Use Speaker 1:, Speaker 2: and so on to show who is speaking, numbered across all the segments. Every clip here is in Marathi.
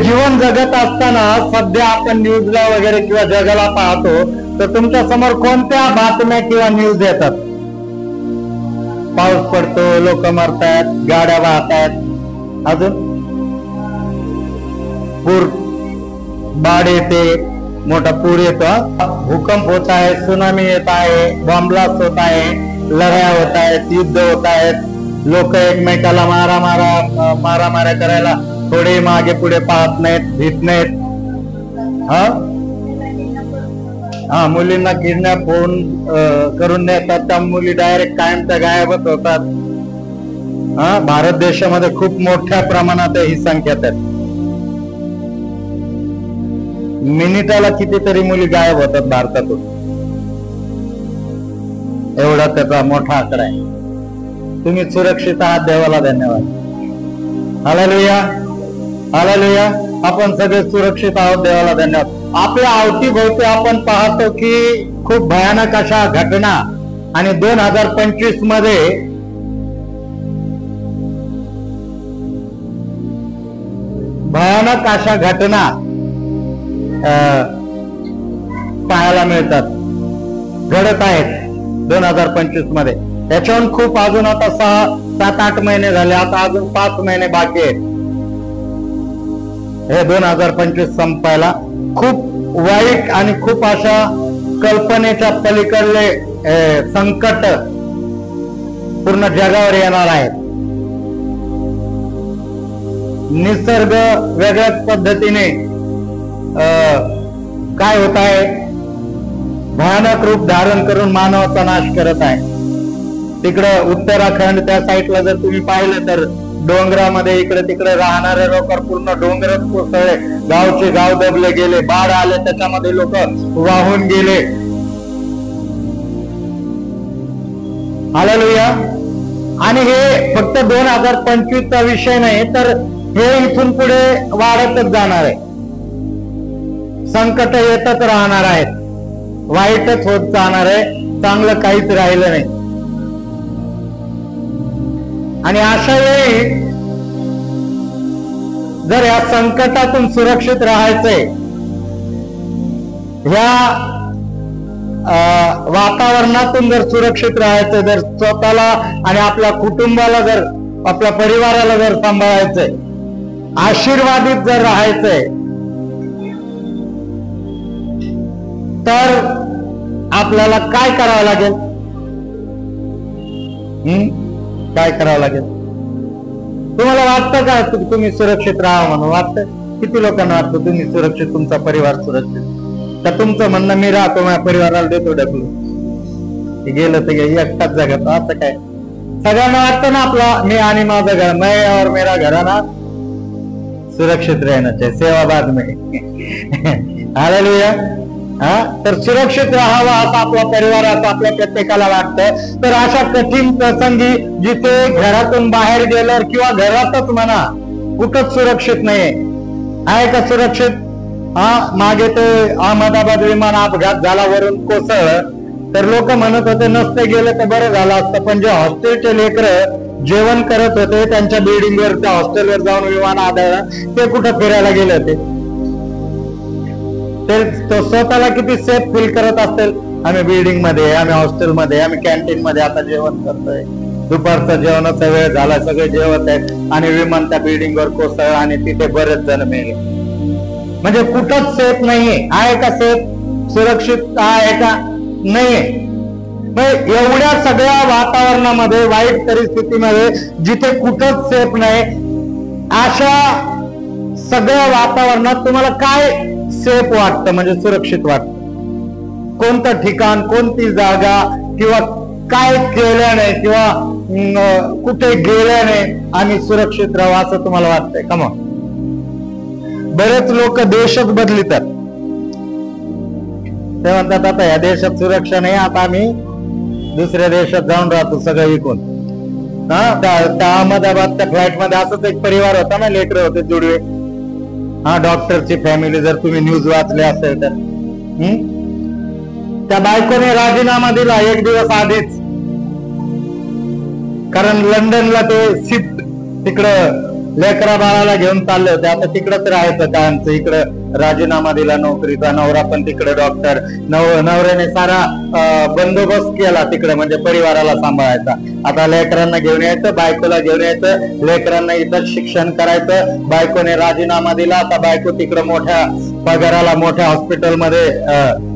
Speaker 1: जीवन जगत असताना सध्या आपण न्यूजला वगैरे किंवा जगाला पाहतो, तर तुमच्या समोर कोणत्या बातम्या किंवा न्यूज येतात? पाऊस पडतो, लोक मरतायत, गाड्या वाहतायत, अजून पूर, बाढ येते, मोठा पूर येतो, भूकंप होत आहे, सुनामी येत आहे, बॉम्बलास्ट होत आहे, लढाया होत आहेत, युद्ध होत आहेत, लोक एकमेकाला मारामाऱ्या करायला थोडे मागे पुढे पाहत नाहीत, भीत नाहीत. मुलींना किडनॅप करून नेतात, त्या मुली डायरेक्ट कायमच्या गायबच होतात. भारत देशामध्ये खूप मोठ्या प्रमाणात ही संख्या आहे. मिनिटाला कितीतरी मुली गायब होतात भारतातून, एवढा त्याचा मोठा आकडा आहे. तुम्ही सुरक्षित आहात, देवाला धन्यवाद. Hallelujah, hallelujah. आपण सगळे सुरक्षित आहोत, देवाला धन्यवाद. आपल्या अवतीभोवती आपण पाहतो की खूप भयानक अशा घटना, आणि 2025 मध्ये भयानक अशा घटना पाहायला मिळतात, घडत आहेत 2025 मध्ये. त्याच्याहून खूप अजून आता 6-7-8 महिने झाले, आता अजून 5 महिने बाकी आहेत हे 2025 संपायला. खूप वाईट आणि खूप अशा कल्पनेच्या पलीकडले संकट पूर्ण जगावर येणार आहेत. निसर्ग वेगळ्याच पद्धतीने काय होत आहे, भयानक रूप धारण करून मानवाचा नाश करत आहे. तिकडं उत्तराखंड त्या साईडला जर तुम्ही पाहिलं तर डोंगरामध्ये इकडे तिकडे राहणारे लोक पूर्ण डोंगरच कोसळले, गावचे गाव दबले गेले, बाढ आले, त्याच्यामध्ये लोक वाहून गेले. हालेलुया. आणि हे फक्त 2025 चा विषय नाही, तर हे इथून पुढे वाढतच जाणार आहे. संकट येतच राहणार आहेत, वाईटच होत जाणार आहे, चांगलं काहीच राहिलं नाही. आणि अशा वेळी जर या संकटातून सुरक्षित राहायचंय, ह्या वातावरणातून जर सुरक्षित राहायचंय, जर स्वतःला आणि आपल्या कुटुंबाला, जर आपल्या परिवाराला जर सांभाळायचंय, आशीर्वादित जर राहायचंय, तर आपल्याला काय करावं लागेल? काय करावं लागेल? तुम्हाला वाटतं का तुम्ही सुरक्षित राहा म्हणून? वाटतं? किती लोकांना वाटतं तुम्ही सुरक्षित, तुमचा परिवार सुरक्षित? का तुमचं म्हणणं मी राहतो, माझ्या परिवाराला देतो ढकलून, गेलं ते एकटाच जगत, असं काय? सगळ्यांना वाटतं ना आपला मी आणि माझं घर, मैं और मेरा घराना सुरक्षित रहना चाहिए, सेवा बाद में. हालेलुया. तर सुरक्षित राहावं असं आपला परिवार, असं आपल्या प्रत्येकाला वाटतं. तर अशा कठीण प्रसंगी जिथे घरातून बाहेर गेल्यावर किंवा घरातच म्हणा कुठंच सुरक्षित नाहीये, आहे का सुरक्षित? मागे ते अहमदाबाद विमान अपघात झाला, वरून कोसळलं, तर लोक म्हणत होते नसते गेले तर बरं झालं असतं. पण जे हॉस्टेलचे लेकरं जेवण करत होते त्यांच्या बिल्डिंगवर, त्या हॉस्टेलवर जाऊन विमान आदळलं, ते कुठं फिरायला गेले होते? ते स्वतःला किती सेफ फील करत असतील. आम्ही बिल्डिंग मध्ये, आम्ही हॉस्टेलमध्ये, आम्ही कॅन्टीन मध्ये आता जेवण करतोय, दुपारचा जेवणाचा वेळ झाला, सगळे जेवत आहेत, आणि विमान त्या बिल्डिंग वर कोसळलं आणि तिथे बरेच जण मेले. म्हणजे कुठंच सेफ नाहीये. आहे का सेफ? सुरक्षित आहे का? नाहीये. एवढ्या सगळ्या वातावरणामध्ये, वाईट परिस्थितीमध्ये, जिथे कुठंच सेफ नाही, अशा सगळ्या वातावरणात तुम्हाला काय सेफ वाटतं, म्हणजे सुरक्षित वाटतं? कोणतं ठिकाण, कोणती जागा, किंवा काय केल्याने किंवा कुठे गेल्याने आम्ही सुरक्षित राहू असं तुम्हाला वाटतंय का? मग बरेच लोक देशच बदलितात. ते म्हणतात आता या देशात सुरक्षा नाही, आता आम्ही दुसऱ्या देशात जाऊन राहतो सगळं विकून. त्या अहमदाबादच्या फ्लाईट मध्ये असंच एक परिवार होता ना, लेकर होते जुडवे, डॉक्टरची फॅमिली, जर तुम्ही न्यूज वाचले असेल तर. त्या बायकोने राजीनामा दिला 1 दिवस आधीच, कारण लंडनला ते शिफ्ट तिकडं लेकरा बाळाला घेऊन चालले होते. आता तिकडच राहायचं का आमचं, इकडं राजीनामा दिला नोकरीचा, नवरा पण तिकडे डॉक्टर, नवऱ्याने सारा बंदोबस्त केला तिकडे, म्हणजे परिवाराला सांभाळायचा. आता लेकरांना घेऊन यायचं, बायकोला घेऊन यायचं, लेकरांना इथं शिक्षण करायचं. बायकोने राजीनामा दिला, आता बायको तिकडे मोठ्या पगाराला मोठ्या हॉस्पिटलमध्ये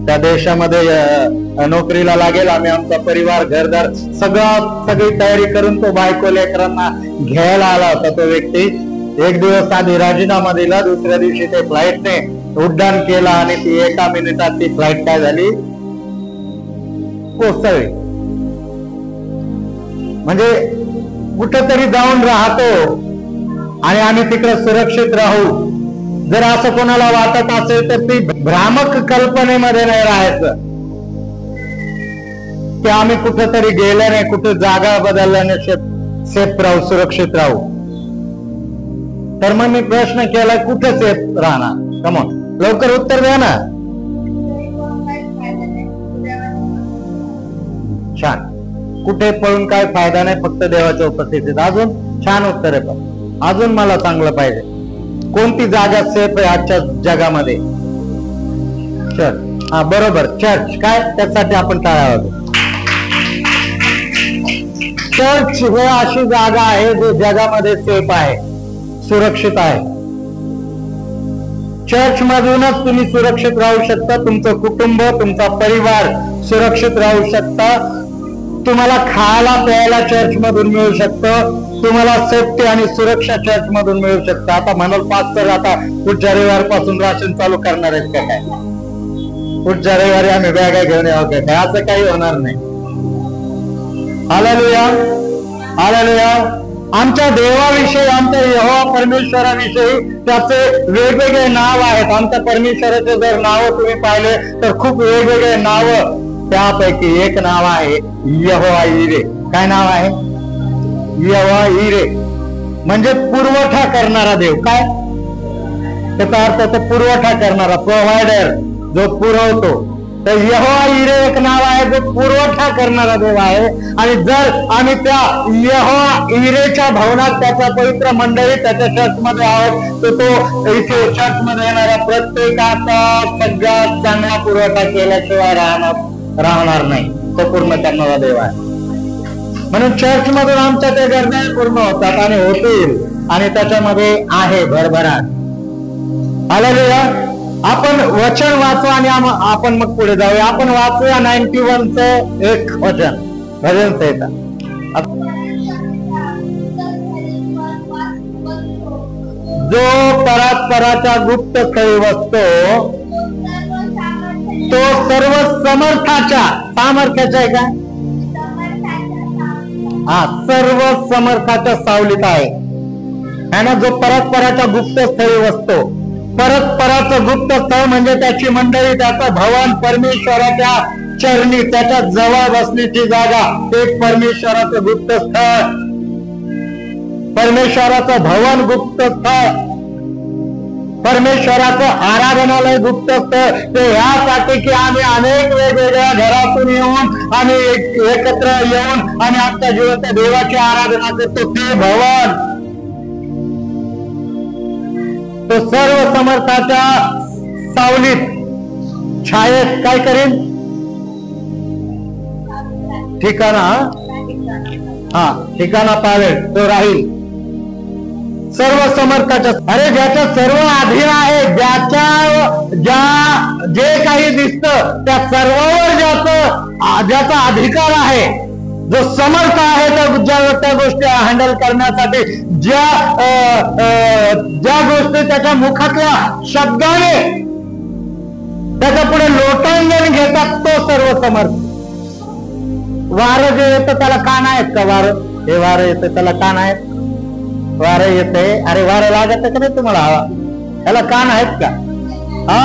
Speaker 1: त्या देशामध्ये नोकरीला लागेल. आम्ही आमचा परिवार घरदार सगळी तयारी करून तो बायको लेकरांना घ्यायला आला होता. तो व्यक्ती एक दिवस आधी राजीनामा दिला, दुसऱ्या दिवशी ते फ्लाईटने उड्डाण केला आणि ती 1 मिनिटात ती फ्लाईट काय झाली, कोसळली. म्हणजे कुठंतरी जाऊन राहतो आणि आम्ही तिकडे सुरक्षित राहू, जर असं कोणाला वाटत असेल तर ती भ्रामक कल्पनेमध्ये नाही राहायचं की आम्ही कुठेतरी गेल्याने, कुठे जागा बदलल्याने सेफ राहू, सुरक्षित राहू. तर मग मी प्रश्न केला, कुठे सेफ राहणार? कमॉन, लवकर उत्तर द्या ना. छान. कुठे पळून काय फायदा नाही, फक्त देवाच्या उपस्थितीत. अजून छान उत्तर आहे, पण अजून मला चांगलं पाहिजे. कोणती जागा सेफ आहे आजच्या जगामध्ये? चर्च. हा, बरोबर, चर्च. काय त्यासाठी आपण टाळ्या वाजवू. चर्च हे अशी जागा आहे जो जगामध्ये सेफ आहे, सुरक्षित आहे. चर्च मधूनच तुम्ही सुरक्षित राहू शकता, तुमचं कुटुंब, तुमचा परिवार सुरक्षित राहू शकता. तुम्हाला खायला प्यायला चर्च मधून मिळू शकतं, तुम्हाला सेफ्टी आणि सुरक्षा चर्च मधून मिळू शकतं. आता म्हणाल पास्टर आता पुढच्या रविवारपासून राशन चालू करणार आहेत का काय? पुढच्या रविवारी आम्ही बॅगा घेऊन यावं का काय? असं काही होणार नाही. Hallelujah, hallelujah. आमच्या देवाविषयी, आमच्या यहोवा परमेश्वराविषयी त्याचे वेगवेगळे नाव आहेत. आमच्या परमेश्वराचे जर नाव तुम्ही पाहिले तर खूप वेगवेगळे नाव. त्यापैकी एक नाव आहे यहोवा इरे. काय नाव आहे? यहोवा इरे, म्हणजे पुरवठा करणारा देव. काय त्याचा अर्थ? तो पुरवठा करणारा, प्रोव्हायडर, जो पुरवतो. तर यहोवा इरे एक नाव आहे जो पुरवठा करणारा देव आहे. आणि जर आम्ही त्या यहोवा इरेच्या भवनात, त्याच्या पवित्र मंडळी, त्याच्या चर्च मध्ये आहोत, तर तो इथे चर्च मध्ये येणाऱ्या प्रत्येकाचा सगळ्यात चांगला पुरवठा केल्याशिवाय राहणार नाही. तो पूर्ण करणारा देव आहे. म्हणून चर्च मधून आमच्या त्या गरजा पूर्ण होतात आणि होतील, आणि त्याच्यामध्ये आहे भरभराट. हालेलुया. आपण वचन वाचू आणि आपण मग पुढे जाऊया. आपण वाचूया 91चं एक वचन, भजन संहिता. जो परात्पराच्या गुप्त स्थळी बसतो, तो सर्व समर्थाच्या, सामर्थ्याच्या आहे का? हा, सर्व समर्थाच्या सावलीत आहे ना. जो परस्पराच्या गुप्त स्थळी बसतो, परस्पराचं गुप्त स्थळ म्हणजे त्याची मंडळी, त्याचं भवन, परमेश्वराच्या चरणी, त्याच्या जवळ बसण्याची जागा, ते परमेश्वराचं गुप्त स्थळ, परमेश्वराचं भवन गुप्त स्थळ, परमेश्वराचं आराधनालय गुप्त स्थळ. ते ह्यासाठी की आम्ही अनेक वेगवेगळ्या घरातून येऊन, आम्ही एकत्र येऊन आणि आमच्या जीवनात देवाची आराधना करतो. ते भवन, तो सर्व समर्थाच्या सावलीत, छायेत काय करेन? ठिकाणा, हा, ठिकाणा पावेल, तो राहील. सर्व समर्थाच्या, अरे ज्याच्या सर्व अधीन आहे, जे काही दिसतं त्या सर्वावर ज्याचा अधिकार आहे, जो समर्थ आहे त्या गोष्टी हँडल करण्यासाठी, ज्या गोष्टी त्याच्या मुखातल्या शब्दाने त्याच्या पुढे लोटांगण घेतात, तो सर्व समर्थ. वारं जे येतं त्याला कान आहेत का? वारं, हे वारं येतं त्याला कान आहेत? वारं येते, अरे वारं लागत का नाही तुम्हाला? हवा, त्याला कान आहेत का? हा,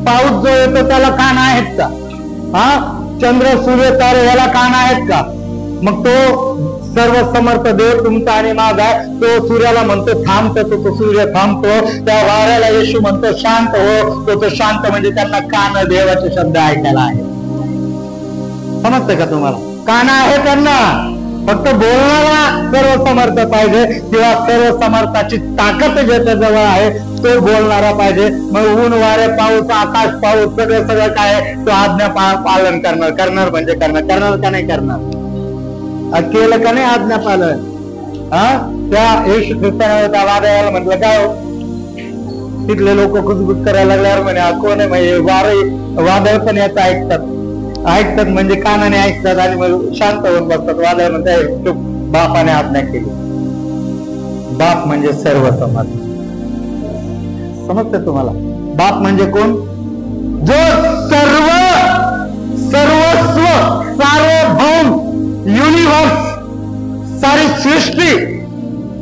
Speaker 1: पाऊस जो येतो त्याला कान आहेत का? हा, चंद्र, सूर्य, तारे याला कान आहेत का? मग तो सर्व समर्थ देव तुमचा आणि माझा आहे. तो सूर्याला म्हणतो थांबतो, तो सूर्य थांबतो. त्या वाऱ्याला येशू म्हणतो शांत हो, तो शांत, म्हणजे त्यांना कान, देवाचे शब्द ऐकायला आहे. समजतं का तुम्हाला? कान आहे त्यांना, फक्त बोलणारा सर्व समर्थ पाहिजे किंवा सर्व समर्थाची ताकद ज्याच्या जवळ आहे तो बोलणारा पाहिजे. मग ऊन वारे पाऊस आकाश पाऊस सगळं काय तो आज्ञा पालन करणार म्हणजे करणार का नाही करणार? केलं का नाही आज्ञा पालन? त्या येशू ख्रिस्ताने त्या वादळाला म्हटलं काय हो? तिथले लोक कुजबुज करायला लागल्यावर म्हणे कोण आहे म्हणजे वादळ पण याचं ऐकतात म्हणजे कानाने ऐकतात आणि मग शांत होऊन बसतात. वादळ म्हणतात चुप, बापाने आज्ञा केली. बाप म्हणजे सर्व समाज. समजतं तुम्हाला? बाप म्हणजे कोण? जो सर्वस्व सार्वभौम युनिव्हर्स सारी सृष्टी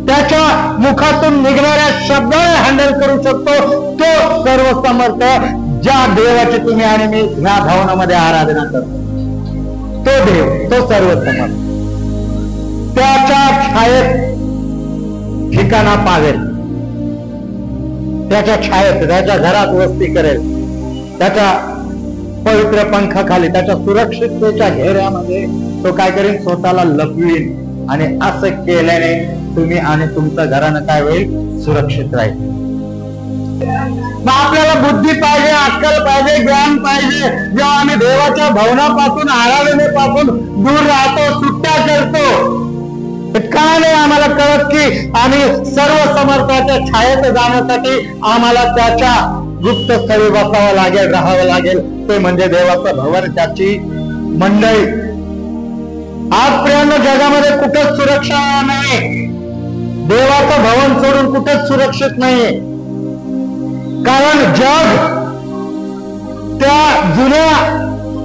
Speaker 1: त्याच्या मुखातून निघणाऱ्या शब्दाने हँडल करू शकतो तो सर्व समर्थ, ज्या देवाची तुम्ही आणि मी ह्या भावनामध्ये आराधना करतो तो देव, तो सर्व समर्थ. त्याच्या छायेत ठिकाणा पावेल, त्याच्या छायेत त्याच्या घरात वस्ती करेल, त्याच्या पवित्र पंखाखाली त्याच्या सुरक्षिततेच्या घेऱ्यामध्ये तो काय करेल? स्वतःला लपवीन. आणि असं केल्याने तुम्ही आणि तुमचं घरानं काय होईल? सुरक्षित राहील. मग आपल्याला बुद्धी पाहिजे, अक्कल पाहिजे, ज्ञान पाहिजे. जेव्हा आम्ही देवाच्या भवनापासून आराधनेपासून दूर राहतो, सुट्ट्या करतो, का नाही आम्हाला कळत की आम्ही सर्व समर्थाच्या छायेत जाण्यासाठी आम्हाला त्याच्या गुप्त स्थळी बसावं लागेल, राहावं लागेल. ते म्हणजे देवाचं भवन, त्याची मंडळी. आजपर्यंत जगामध्ये कुठेच सुरक्षा नाही. देवाचं भवन सोडून कुठेच सुरक्षित नाही. कारण जग त्या जुन्या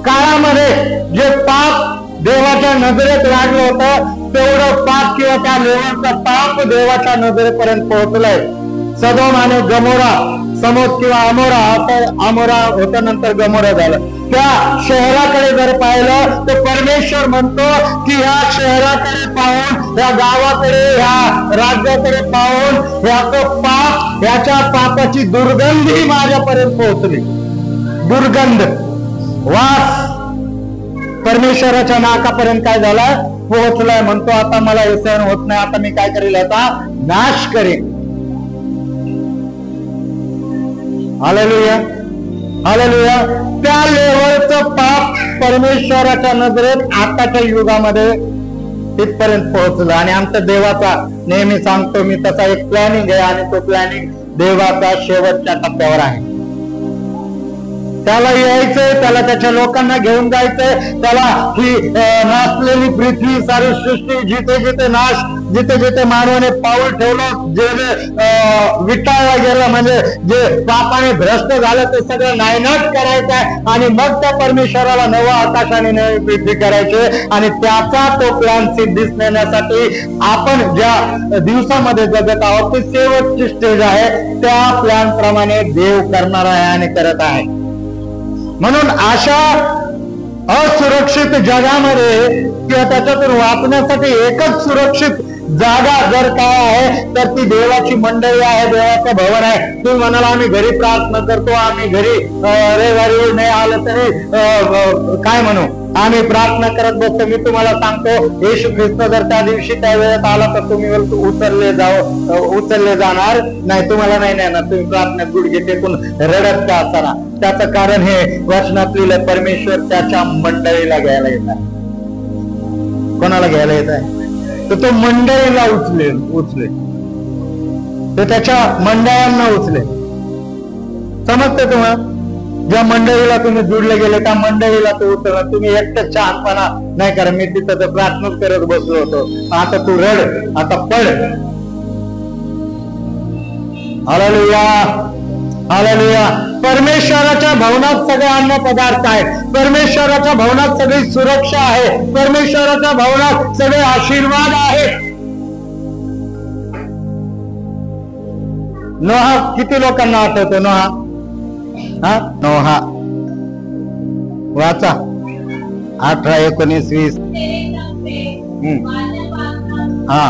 Speaker 1: काळामध्ये जे पाप देवाच्या नजरेत लागलं होतं तेवढं पाप किंवा त्या लेवांचा पाप देवाच्या नजरेपर्यंत पोहोचलाय. सदोम आणि गमोरा, समोद किंवा अमोरा होतं, नंतर गमोरा झालं. त्या शहराकडे जर पाहिलं तर परमेश्वर म्हणतो की ह्या शहराकडे पाहून, ह्या गावाकडे, ह्या राज्याकडे पाहून ह्याचं पाप, ह्याच्या पापाची दुर्गंधी माझ्यापर्यंत पोहोचली. दुर्गंध, वास परमेश्वराच्या नाकापर्यंत काय झाला? पोहोचलाय. म्हणतो आता मला हे सहन होत नाही, आता मी काय करेल? आता नाश करेन. Hallelujah, hallelujah. त्या लेवलचं पाप परमेश्वराच्या नजरेत आताच्या युगामध्ये तिथपर्यंत पोहोचलं. आणि आमच्या देवाचा, नेहमी सांगतो मी, तसा एक प्लॅनिंग आहे आणि तो प्लॅनिंग देवाचा शेवटच्या टप्प्यावर आहे. त्याला यायचंय, त्याला त्याच्या लोकांना घेऊन जायचंय. त्याला ही नाचलेली पृथ्वी, सारी सृष्टी, जिथे जिथे नाश, जिथे जिथे मानवाने पाऊल ठेवलं, जे विटाळला गेलं, म्हणजे जे पापाने भ्रष्ट झालं ते सगळं नायनाट करायचंय. आणि मग त्या परमेश्वराला नवं आकाश आणि नवी पृथ्वी करायचे. आणि त्याचा तो प्लॅन सिद्धीस नेण्यासाठी आपण ज्या दिवसामध्ये जगत आहोत ती शेवटची स्टेज आहे. त्या प्लॅन प्रमाणे देव करणार आहे आणि करत आहे. म्हणून अशा असुरक्षित जगामध्ये किंवा त्याच्यातून वाचण्यासाठी एकच सुरक्षित जागा जर काय आहे तर ती देवाची मंडळी आहे, देवाचं भवन आहे. तुम्ही म्हणाला आम्ही घरी प्रार्थना करतो, आम्ही घरी रविवारी नाही आलं तरी काय म्हणू, आम्ही प्रार्थना करत बसतो. मी तुम्हाला सांगतो, येशू ख्रिस्त जर त्या दिवशी त्या वेळेत आला तर तुम्ही उचलले जाणार नाही, तुम्हाला नाही नेणार. तुम्ही प्रार्थनेत गुडघे टेकून रडत का असताना? त्याचं कारण हे वचनात लिहिलं, परमेश्वर त्याच्या मंडळीला घ्यायला येत आहे. कोणाला घ्यायला येत आहे? तर तो मंडळीला उचले, तो त्याच्या मंडळांना उचले. समजते तुम्हाला? ज्या मंडळीला तुम्ही जुडले गेले त्या मंडळीला तो उचलणार. तुम्ही एकटं छानपणा नाही करा, मी तिथं तर प्रार्थनाच करत बसलो होतो, आता तू रड, आता पड. Hallelujah, hallelujah. परमेश्वराच्या भवनात सगळे अन्न पदार्थ आहेत, परमेश्वराच्या भवनात सगळी सुरक्षा आहे, परमेश्वराच्या भवनात सगळे आशीर्वाद आहेत. नोहा किती लोकांना आठवतो? नोहा वाचा 18, 19, 20. हा,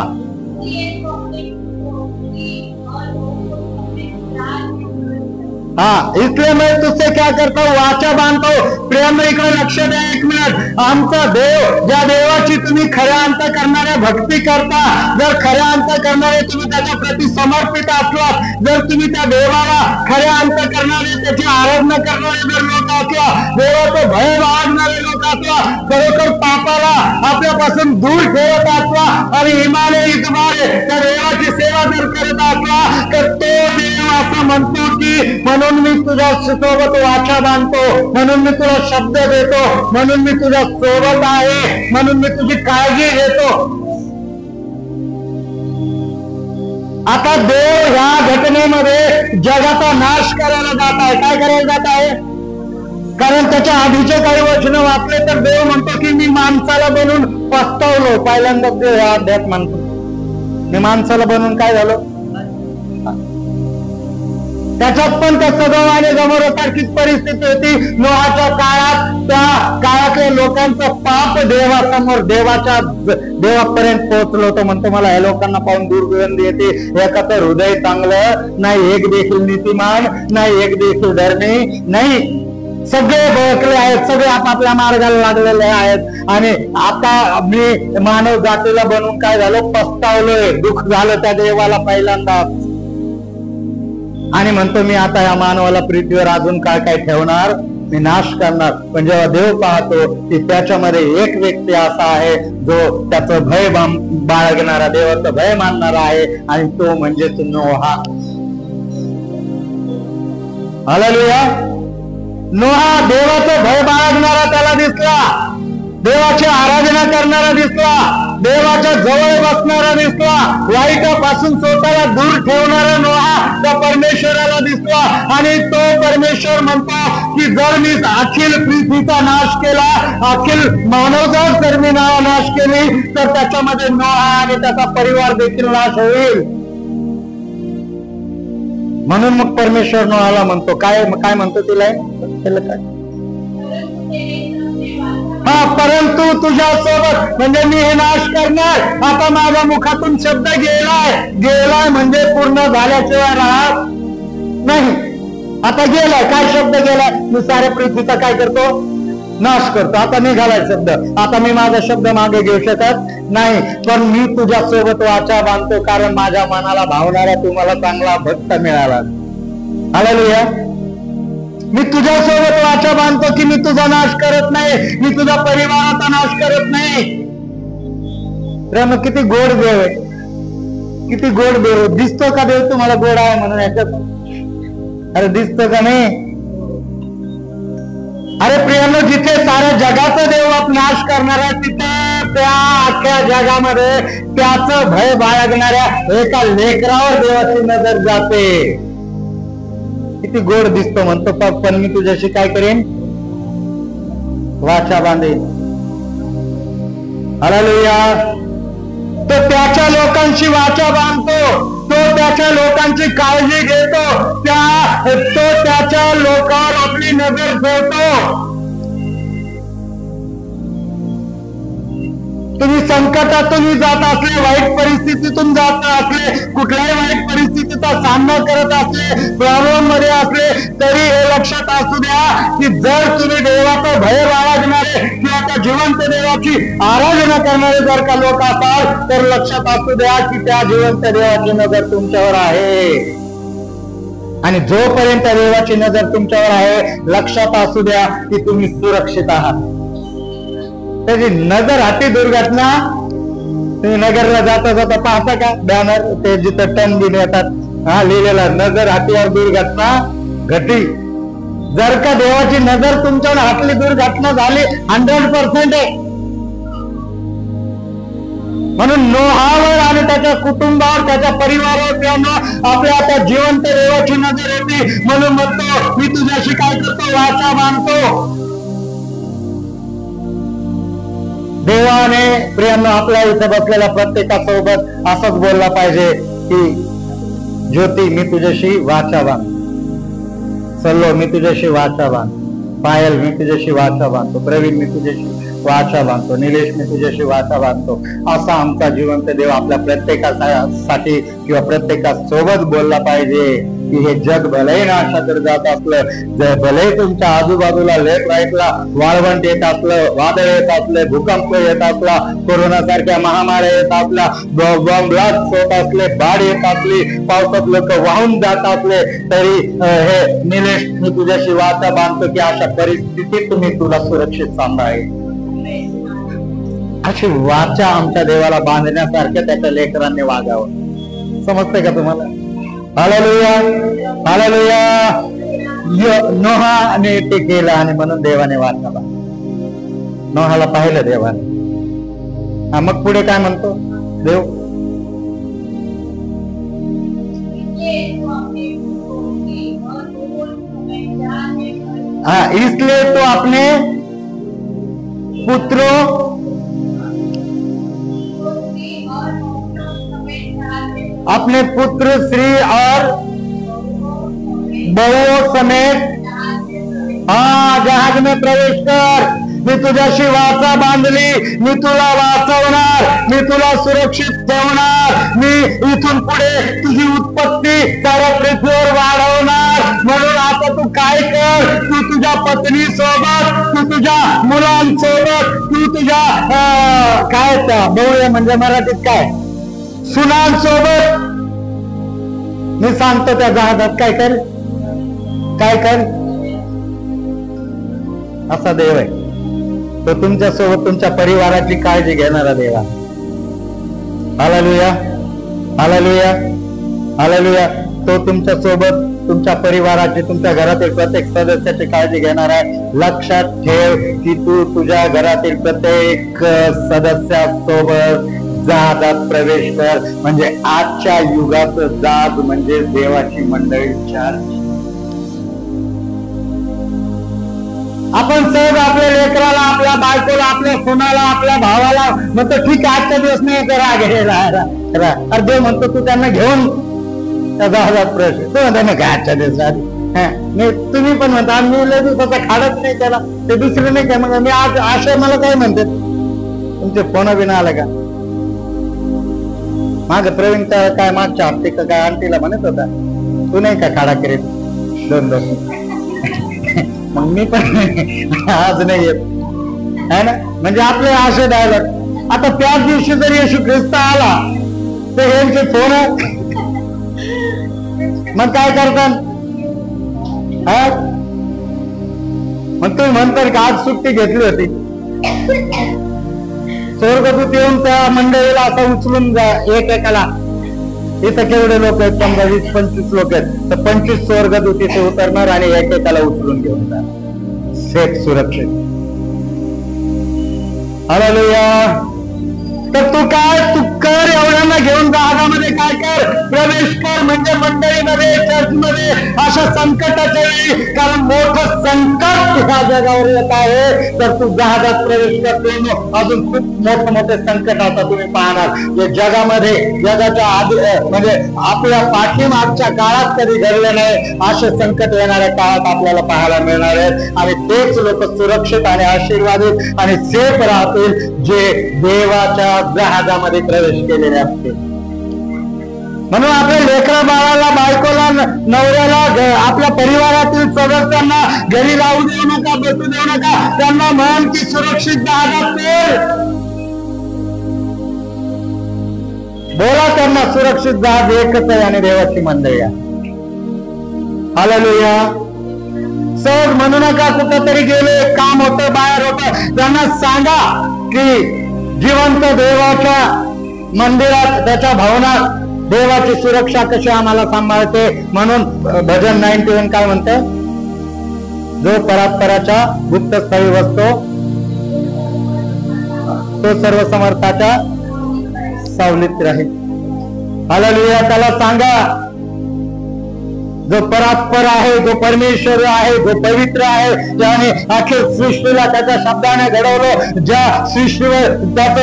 Speaker 1: हाँ, इसलिए मैं तुझसे क्या करता हूँ, वाचा बांधतो. प्रेम इकडे लक्ष द्या एक मिनिट. आमचा देव, ज्या देवाची तुम्ही खऱ्या अंत करणाऱ्या भक्ती करता, जर खऱ्या अंत करणारे तुम्ही त्याच्या प्रति समर्पित असलात, जर तुम्ही त्या देवाला खऱ्या अंत करणारे, त्याची आराधना करणारे जर लोक असला, देवाचं भय बाळगणारे लोक असला, खरोखर पापाला आपल्यापासून दूर ठेवत असला आणि इमाने इतबारे त्या देवाची सेवा जर करत असला, तर तो देव असं म्हणतो की म्हणून मी तुझ्या सोबत वाचा बांधतो, म्हणून मी तुला शब्द देतो, म्हणून मी तुझ्या सोबत आहे, म्हणून मी तुझी काळजी घेतो. आता देव ह्या घटनेमध्ये जगाचा नाश करायला जात आहे. काय करायला जात आहे? कारण त्याच्या आधीचे काही वचन वाचले तर देव म्हणतो की मी माणसाला बनून पस्तावलो. पहिल्यांदा देव ह्या अध्यात म्हणतो मी माणसाला बनून काय झालो. त्याच्यात पण त्या सदोम आणि गमोरा सारखीच परिस्थिती होती. नोहाच्या काळात त्या काळातल्या लोकांचं पाप देवासमोर देवापर्यंत पोहोचलो होतं. म्हणतो मला या लोकांना पाहून दुर्गंधी येते. एकाचं हृदय चांगलं नाही, एक देखील नीतिमान नाही, एक देखील धर्मी नाही. सगळे बळकले आहेत, सगळे आपापल्या मार्गाला लागलेले आहेत. आणि आता मी मानव जातीला बनवून काय झालं, पस्तावलोय, दुःख झालं त्या देवाला पहिल्यांदा. आणि म्हणतो मी आता या मानवाला पृथ्वीवर अजून काय काय ठेवणार, मी नाश करणार. पण जेव्हा देव पाहतो की त्याच्यामध्ये एक व्यक्ती असा आहे जो त्याचं भय बाळगणारा, देवाचं भय मानणारा आहे, आणि तो म्हणजे नोहा. हालेलुया. नोहा देवाचं भय बाळगणारा त्याला दिसला, देवाची आराधना करणारा दिसला, देवाच्या जवळ बसणारा दिसला, वाईटापासून स्वतःला दूर ठेवणारा नोहा त्या परमेश्वराला दिसला. आणि तो परमेश्वर म्हणतो की जर मी अखिल पृथ्वीचा नाश केला, अखिल मानवजात जर मी नाश केली, तर त्याच्यामध्ये नोहा आणि त्याचा परिवार देखील नाश होईल. म्हणून मग परमेश्वर नोहाला म्हणतो काय म्हणतो तिला काय, हा, परंतु तुझ्या सोबत म्हणजे मी हे नाश करणार. आता माझ्या मुखातून शब्द गेलाय म्हणजे पूर्ण झाल्याशिवाय राहत नाही. आता गेलाय, काय शब्द गेलाय, मी साऱ्या पृथ्वीचा काय करतो, नाश करतो. आता निघालाय शब्द, आता मी माझा शब्द मागे घेऊ शकत नाही. पण मी तुझ्या सोबत वाचा बांधतो, कारण माझ्या मनाला भावणारा तुम्हाला चांगला भक्त मिळाला. हालेलुया. मी तुझ्यासोबत वाचा बांधतो की मी तुझा नाश करत नाही, मी तुझ्या परिवाराचा नाश करत नाही. प्रेम किती गोड देव आहे, किती गोड देव. दिसतो का देव तुम्हाला गोड आहे म्हणून याच्यात? अरे दिसतो का नाही? अरे प्रियानो, जिथे साऱ्या जगाचा देव नाश करणार आहे, तिथे त्या अख्ख्या जगामध्ये त्याचं भय बाळगणाऱ्या एका लेकरावर देवाची नजर जाते. किती गोड दिसतो. म्हणतो पण मी तुझ्याशी काय करेन, वाचा बांधेन. हालेलुया. तो त्याच्या लोकांशी वाचा बांधतो, तो त्याच्या लोकांची काळजी घेतो, तो त्याच्या लोकांवर आपली नजर ठेवतो. तुम्ही संकटातून जात असले, वाईट परिस्थितीतून जात असले, कुठल्याही वाईट परिस्थितीचा सामना करत असले, प्रॉब्लेम मध्ये असले, तरी हे लक्षात असू द्या की जर तुम्ही देवाचा भय बाळगणारे किंवा त्या जिवंत देवाची आराधना करणारे जर का लोक असाल, तर लक्षात असू द्या की त्या जिवंत देवाची नजर तुमच्यावर आहे. आणि जोपर्यंत देवाची नजर तुमच्यावर आहे, लक्षात असू द्या की तुम्ही सुरक्षित आहात. त्याची नजर हाती दुर्घटना, तुम्ही नगरला जाता जाता पाहता का बॅनर, ते जिथं टन दिन येतात, हा लिहिलेला नजर हातीवर दुर्घटना घटी. जर का देवाची नजर तुमच्यावर हातली दुर्घटना झाली, 100% आहे. म्हणून नोहावर आणि त्याच्या कुटुंबावर, त्याच्या परिवारावर त्यांना आपल्या आता जिवंत देवाची नजर येते. म्हणून म्हणतो मी तुझ्याशी काय करतो, वाचा बांधतो. देवाने प्रियांनो आपल्या इथे बसलेल्या प्रत्येकासोबत असंच बोलला पाहिजे की ज्योती मी तुझ्याशी वाचा बांध, सल्लो मी तुझ्याशी वाचा बांध, पायल मी तुझ्याशी वाचा बांधतो, प्रवीण मी तुझ्याशी वाचा बांधतो, निलेश मी तुझ्याशी वाचा बांधतो. असा आमचा जिवंत देव आपल्या प्रत्येकासाठी किंवा प्रत्येकासोबत बोलला पाहिजे की हे जग भलंही नाशाकडे जात असलं, जर भलंही तुमच्या आजूबाजूला लेफ्ट राईटला वाळवंट येत असलं, वादळ येत असले, भूकंप येत असला, कोरोना सारख्या महामाऱ्या येत असल्या, बॉम्ब ब्लास्ट होत असले, बाढ येत असली, पावसात लोक वाहून जात असले, तरी हे निलेश मी तुझ्याशी वाचा बांधतो की अशा परिस्थितीत तुम्ही तुला सुरक्षित सांभाळेल. अशी वाचा आमच्या देवाला बांधण्यासारख्या त्याच्या लेकरांनी वागावं. समजतंय का तुम्हाला? Hallelujah, hallelujah. नोहाने ते केलं आणि म्हणून देवाने वाचाला. नोहाला पाहिलं देवाने. मग पुढे काय म्हणतो देव? इसलिए तो अपने पुत्रों अपने पुत्र स्त्री और बहुओं समेत जहाज में प्रवेश कर. मी तुझ्याशी वाचा बांधली, मी तुला वाचवणार, मी तुला सुरक्षित ठेवणार, मी इथून पुढे तुझी उत्पत्ती साऱ्या पृथ्वीवर वाढवणार. म्हणून आता तू काय कर, तू तुझ्या पत्नी सोबत, तू तुझ्या मुलांसोबत, तू तुझ्या काय बहु म्हणजे मराठीत काय सुनांसोबत मी सांगतो त्या जहाजात काय कर, काय कर. असा देव आहे तो. तुमच्या सोबत तुमच्या परिवाराची काळजी घेणारा देव आहे. Hallelujah, hallelujah, hallelujah. तो तुमच्या सोबत तुमच्या परिवाराची, तुमच्या घरातील प्रत्येक सदस्याची काळजी घेणार आहे. लक्षात ठेव की तू तुझ्या घरातील प्रत्येक सदस्यासोबत जहाजात प्रवेश कर. म्हणजे आजच्या युगाचं जहाज म्हणजे देवाची मंडळी चार्ज. आपण सहज आपल्या लेकराला, आपल्या बायकोला, आपल्या सोनाला, आपल्या भावाला म्हणतो ठीक आहे आजच्या दिवस नाही करा घ्यायला. अरे देव म्हणतो तू त्यांना घेऊन त्या जहाजात प्रवेश. तो म्हणता मग काय आजच्या दिवसात तुम्ही पण म्हणता मी लय दिवसाचा खाडच नाही त्याला, ते दुसरे नाही काय. मग मी आज आशय मला काय म्हणते तुमचे फोन बिना आला का? माग प्रवीण काय मागच्या हप्ते का काय आंटीला म्हणत होता तू नाही का खाडा करीत 2-2. मग मी पण आज नाही येत है ना. म्हणजे आपले आशय डायलॉग. आता त्याच दिवशी जर येशू ख्रिस्त आला तर यांचे फोन मग काय करतात? मग तुम्ही म्हणतात का आज सुट्टी घेतली होती, स्वर्गदूत येऊन त्या मंडळीला असं उचलून जा एकेकाला. इथं केवढे लोक आहेत? 15-20-25 लोक आहेत. तर 25 स्वर्गदूत इथे उतरणार आणि एकेकाला उचलून घेऊन जाणार सेफ, सुरक्षित. हालेलुया. तर तू काय तू कर, एवढ्यांना घेऊन जहाजामध्ये काय कर, प्रवेश कर. म्हणजे मंडळीमध्ये, चर्चमध्ये अशा संकटाच्या वेळी, कारण मोठं संकट ह्या जगावर येत आहे, तर तू जहाजात प्रवेश करतो. अजून खूप मोठे संकट आता तुम्ही पाहणार जे जगामध्ये, जगाच्या आधी म्हणजे आपल्या पाठीमागच्या काळात कधी घडले नाही असे संकट येणाऱ्या काळात आपल्याला पाहायला मिळणार आहेत. आणि तेच लोक सुरक्षित आणि आशीर्वादित आणि सेफ राहतील जे देवाच्या जहाजामध्ये प्रवेश केलेले असते. म्हणून आपल्या लेकरा बाळाला, बायकोला, नवऱ्याला, आपल्या परिवारातील सदस्यांना घरी राहू देऊ नका, बसू देऊ नका. त्यांना म्हण की सुरक्षित जहाजात बोला त्यांना सुरक्षित जहाज एकच आहे आणि देवाची मंडळी आहे. हालेलुया. सहज म्हणू नका कुठंतरी गेले, काम होतं, बाहेर होतं. त्यांना सांगा की जिवंत देवाच्या मंदिरात, त्याच्या भवनात देवाची सुरक्षा कशी आम्हाला सांभाळते. म्हणून भजन 91 काय म्हणते? जो परात्पराच्या गुप्त स्थळी बसतो तो सर्व समर्थाच्या सावलीत राहील. हालेलुया. त्याला सांगा जो परात्पर आहे, जो परमेश्वर आहे, जो पवित्र आहे, ज्याने अखेर सृष्टीला त्याच्या शब्दाने घडवलं, ज्या सृष्टीवर त्याचं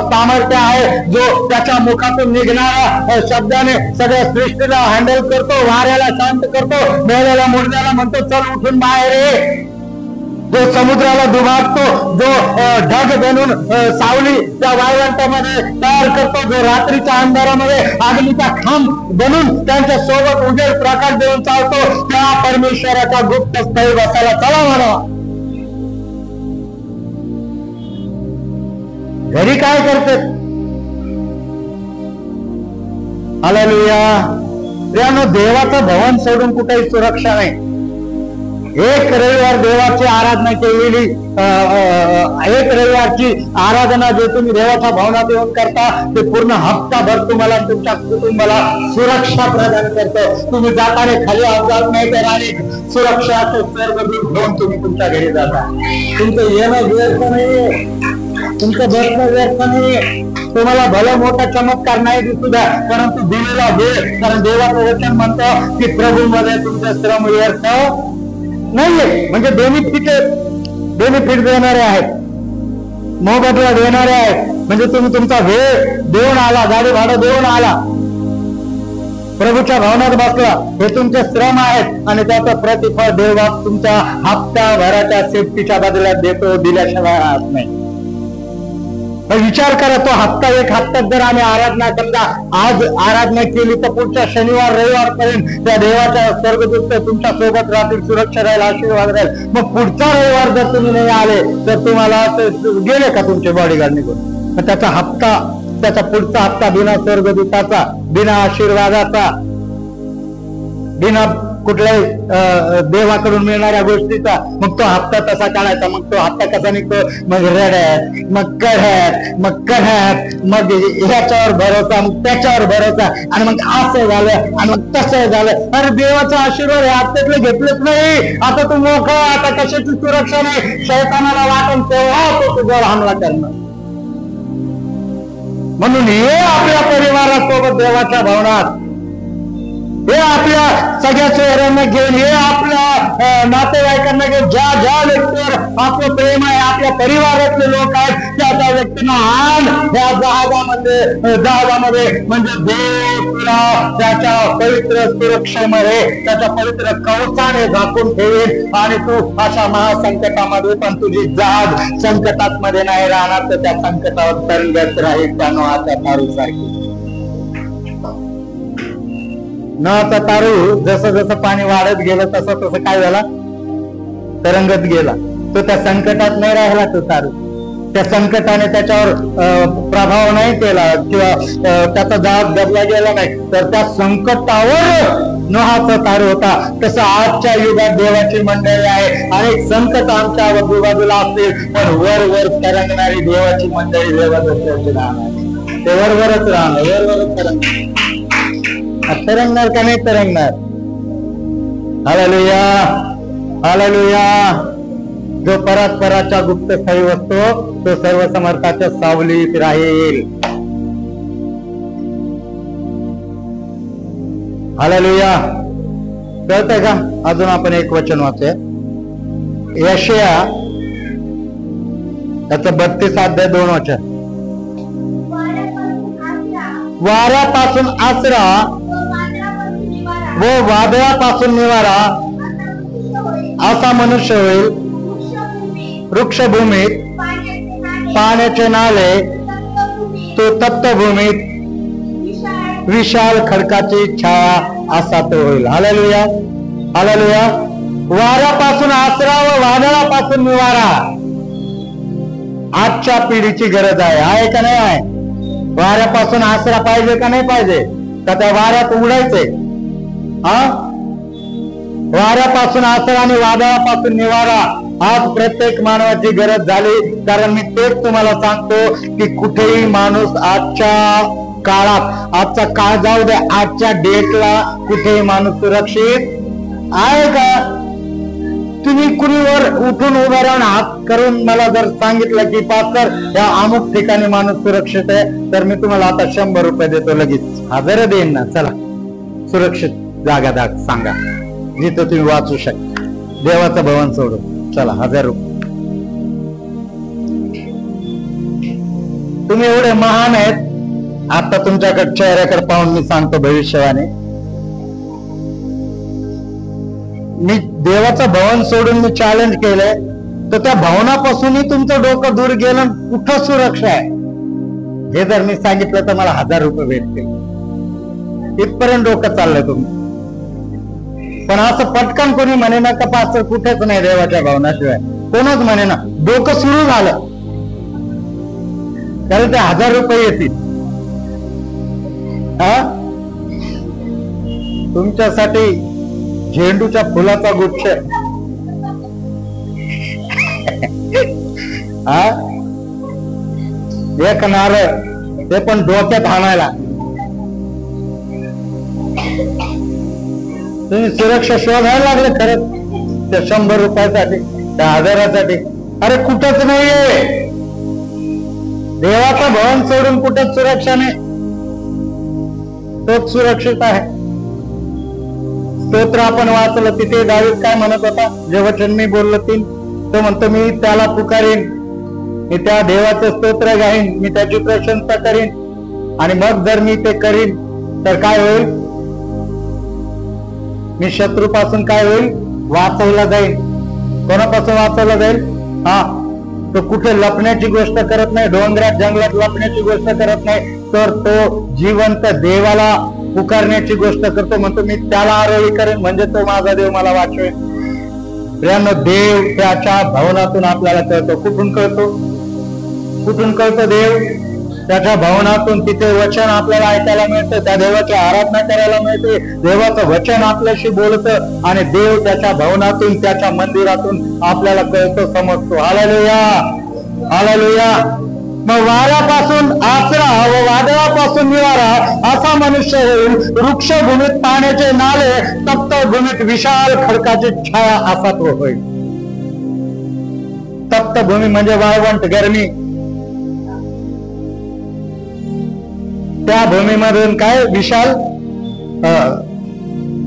Speaker 1: सामर्थ्य आहे, जो त्याच्या मुखातून निघणारा शब्दाने सगळ्या सृष्टीला हँडल करतो, वाऱ्याला शांत करतो, मेलेल्या मुर्द्याला म्हणतो चल उठून बाहेर ये. जो समुद्राला दुभागतो, जो ढग बनून सावली त्या वाळवंटामध्ये तयार करतो, जो रात्रीच्या अंधारामध्ये अग्नीचा खांब बनून त्यांच्या सोबत उजेड प्रकाश देऊन चालतो, त्या परमेश्वराच्या गुप्त स्थळी बसायला चला म्हणा. घरी काय करते? हालेलुया. प्रियानो, देवाचं भवन सोडून कुठेही सुरक्षा नाही. एक रविवार देवाची आराधना केलेली, एक रविवारची आराधना जे तुम्ही देवाच्या भवनात येऊन करता ते पूर्ण हप्ताभर तुम्हाला तुमच्या कुटुंबाला सुरक्षा प्रदान करतं. तुम्ही जाताना खाली अपघात नाही तर आणि सुरक्षाचं सर्वदूत घेऊन तुम्ही तुमच्या घरी जाता. तुमचं येणं व्यर्थ नाहीये, तुमचं बसणं व्यर्थ नाहीये. तुम्हाला भलं मोठा चमत्कार नाही दिसू द्या, परंतु दिलेला वेळ, कारण देवाचं वचन म्हणतं की प्रभू मध्ये तुमचे श्रम व्यर्थ नाहीये. म्हणजे बेनिफिट देणारे आहेत, मोबदला देणारे आहेत. म्हणजे तुम्ही तुमचा वेळ देऊन आला, गाडी भाडं देऊन आला, प्रभूच्या भवनात बसला, हे तुमचे श्रम आहेत आणि त्याचं प्रतिफळ देव तुमच्या हप्त्याभराच्या सेफ्टीच्या बदल्यात देतो, दिल्याशिवाय राहत नाही. विचार करा, तो एक हप्त्यात जर आम्ही आराधना समजा आज आराधना केली तर पुढच्या शनिवार रविवार पर्यंत त्या देवाच्या स्वर्गदूत तुमच्या सोबत राहतील, सुरक्षा राहील, आशीर्वाद राहील. मग पुढचा रविवार जर तुम्ही नाही आले तर तुम्हाला गेले का तुमचे बॉडीगार्ड निघून? मग त्याचा पुढचा हप्ता बिना स्वर्गदूताचा, बिना आशीर्वादाचा, बिना कुठल्याही देवाकडून मिळणाऱ्या गोष्टीचा, मग तो हप्ता तसा काढायचा. मग तो हप्ता कसा निघतो? मग रड्यात, मग कढ्यात, मग कढ्यात, मग ह्याच्यावर भरोसा, मग त्याच्यावर भरोसा, आणि मग असं झालं आणि मग तसं झालं. अरे देवाचा आशीर्वाद हे हप्त्यातले घेतलेच नाही. आता तू मोकळा, आता कशाची सुरक्षा नाही. शैतानाला वाटून तेव्हा तो तुझ्यावर हमला करणं. म्हणून हे आपल्या परिवारासोबत देवाच्या भवनात, हे आपल्या सगळ्या चेहऱ्यांना घेऊन, हे आपल्या नातेवाईकांना घेऊन, ज्या व्यक्तीवर आपलं प्रेम आहे, आपल्या परिवारातले लोक आहेत, त्या व्यक्तींना आण या जहाजामध्ये. म्हणजे देव तुला त्याच्या पवित्र सुरक्षेमध्ये, त्याच्या पवित्र कवचाने झाकून ठेवेल आणि तू अशा महासंकटामध्ये पण तुझी जहाज संकटात मध्ये नाही राहणार, तर त्या संकटावर तरंगत राहील त्या नोहाच्या तारूसारखी. नळाचा तारू जसं जसं पाणी वाढत गेलं तसं तसं काय झाला? तरंगत गेला. तो त्या संकटात नाही राहिला. तो तारू त्या संकटाने त्याच्यावर प्रभाव नाही केला किंवा त्याचा जहाज दबला गेला नाही, तर त्या संकटावर नोहाचा तारू होता. तसं आजच्या युगात देवाची मंडळी आहे. अनेक संकट आमच्या बाजूला असतील, पण वर तरंगणारी देवाची मंडळी देवाची राहणार. ते वरवरच राहणार, वरवरच तरंगणार. तरंगणार का नाही तरंगणार? Hallelujah, hallelujah. जो परस्पराच्या गुप्त स्थळी बसतो तो सर्व समर्थाच्या सावलीत राहील. हालेलुया. कळतंय का? अजून आपण एक वचन वाचूया. यशाया त्याचं 32 अध्याय 2 वचन. वाऱ्यापासून आसरा व वादळापासून निवारा असा मनुष्य होईल. वृक्षभूमीत पाण्याचे नाले, तो तप्तभूमीत विशाल खडकाची छाया असा तो होईल. Hallelujah, hallelujah. वाऱ्यापासून आसरा व वादळापासून निवारा आजच्या पिढीची गरज आहे का नाही आहे? वाऱ्यापासून आसरा पाहिजे का नाही पाहिजे? का त्या वाऱ्यात उडायचंय? वाऱ्यापासून आसरा आणि वादळापासून निवारा आज प्रत्येक मानवाची गरज झाली. कारण मी तेच तुम्हाला सांगतो की कुठेही माणूस आजच्या काळात, आजचा काळ जाऊ द्या, आजच्या डेटला कुठेही माणूस सुरक्षित आहे का? तुम्ही कुणीवर उठून उभा राहून हात करून मला जर सांगितलं की पास्टर या अमुक ठिकाणी माणूस सुरक्षित आहे, तर मी तुम्हाला आता 100 रुपये देतो, लगेच 1000 देईन ना. चला सुरक्षित जागा सांगा जिथं तुम्ही वाचू शकता, देवाचं भवन सोडून. चला 1000 रुपये. तुम्ही एवढे महान आहेत. आता तुमच्याकडे चेहऱ्याकडे पाहून मी सांगतो भविष्यवाणी. मी देवाचं भवन सोडून मी चॅलेंज केलंय. तर त्या भावनापासूनही तुमचं डोकं दूर गेलं, कुठं सुरक्षा आहे? हे जर मी सांगितलं तर मला 1000 रुपये भेटतील, इथपर्यंत डोकं चाललंय तुम्ही. पण असं पटकन कोणी म्हणे ना का पास्टर कुठेच नाही देवाच्या भावनाशिवाय, कोणच म्हणे ना. डोकं सुरू झालं तर ते 1000 रुपये येतील. तुमच्यासाठी झेंडूच्या फुलाचा गुच्छ, एक नारळ, ते पण डोक्यात आणायला. तुम्ही सुरक्षा शोधायला लागले खरंच त्या 100 रुपयासाठी, त्या 1000साठी. अरे कुठंच नाहीये, देवाचं भवन सोडून कुठंच सुरक्षा नाही, तोच सुरक्षित आहे. स्तोत्र आपण वाचलं, तिथे दावीद काय म्हणत होता? जे वचन मी बोललो तो म्हणतो, मी त्याला पुकारीन, मी त्या देवाचं स्तोत्र गाईन, मी त्याची प्रशंसा करीन, आणि मग जर मी ते करीन तर काय होईल? मी शत्रूपासून काय होईल? वाचवला जाईल. कोणापासून वाचवला जाईल? तो कुठे लपण्याची गोष्ट करत नाही, डोंगरात जंगलात लपण्याची गोष्ट करत नाही, तर तो जिवंत देवाला पुकारण्याची गोष्ट करतो. म्हणतो मी त्याला आरोही करेन, म्हणजे तो माझा देव मला वाचवेल. प्रियानं, देव त्याच्या भवनातून आपल्याला कळतो. कुठून कळतो? कुठून कळतो देव? त्याच्या भवनातून. तिथे वचन आपल्याला ऐकायला मिळतं, त्या देवाची आराधना करायला मिळते, देवाचं वचन आपल्याशी बोलतं, आणि देव त्याच्या भवनातून, त्याच्या मंदिरातून आपल्याला कळतो, समजतो. Hallelujah, hallelujah. मग वाऱ्यापासून आसरा व वादळापासून निवारा असा मनुष्य होईल. वृक्षभूमीत पाण्याचे नाले, तप्त भूमीत विशाल खडकाची छाया असा तो होईल. तप्त भूमी म्हणजे वाळवंट, गरमी. त्या भूमीमधून काय? विशाल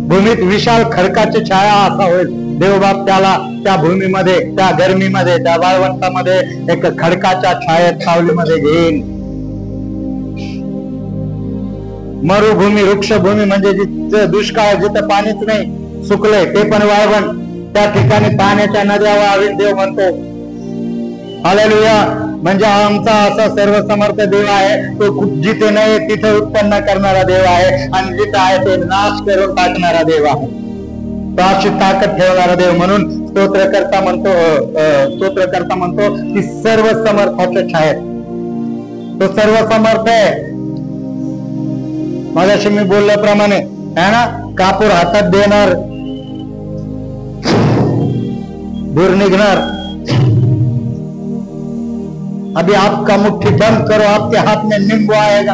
Speaker 1: भूमीत विशाल खडकाची छाया असा होईल. देवबाप त्याला त्या भूमीमध्ये, त्या गरमीमध्ये, त्या वाळवंटामध्ये एक खडकाच्या छायेत, सावलीमध्ये घेईन. मरुभूमी, वृक्षभूमी म्हणजे जिथं दुष्काळ, जिथं पाणीच नाही, सुकलंय, ते पण वाळवंट, त्या ठिकाणी पाण्याच्या नद्या वाहवीत देव म्हणतो. हालेलुया. म्हणजे आमचा असा सर्वसमर्थ देव आहे, तो जिथे नाही तिथे उत्पन्न करणारा देव आहे, आणि जिथे आहे ते नाश करून टाकणारा देव आहे. तो अशी ताकद ठेवणारा देव. म्हणून स्तोत्रकर्ता म्हणतो की सर्व समर्थाच्या छायेत, तो सर्व समर्थ आहे. मगाशी मी बोलल्याप्रमाणे आहे ना, कापूर हातात देणार, दूर निघणार. अभी आपका मुट्ठी बंद करो, आपके हाथ में नींबू आएगा.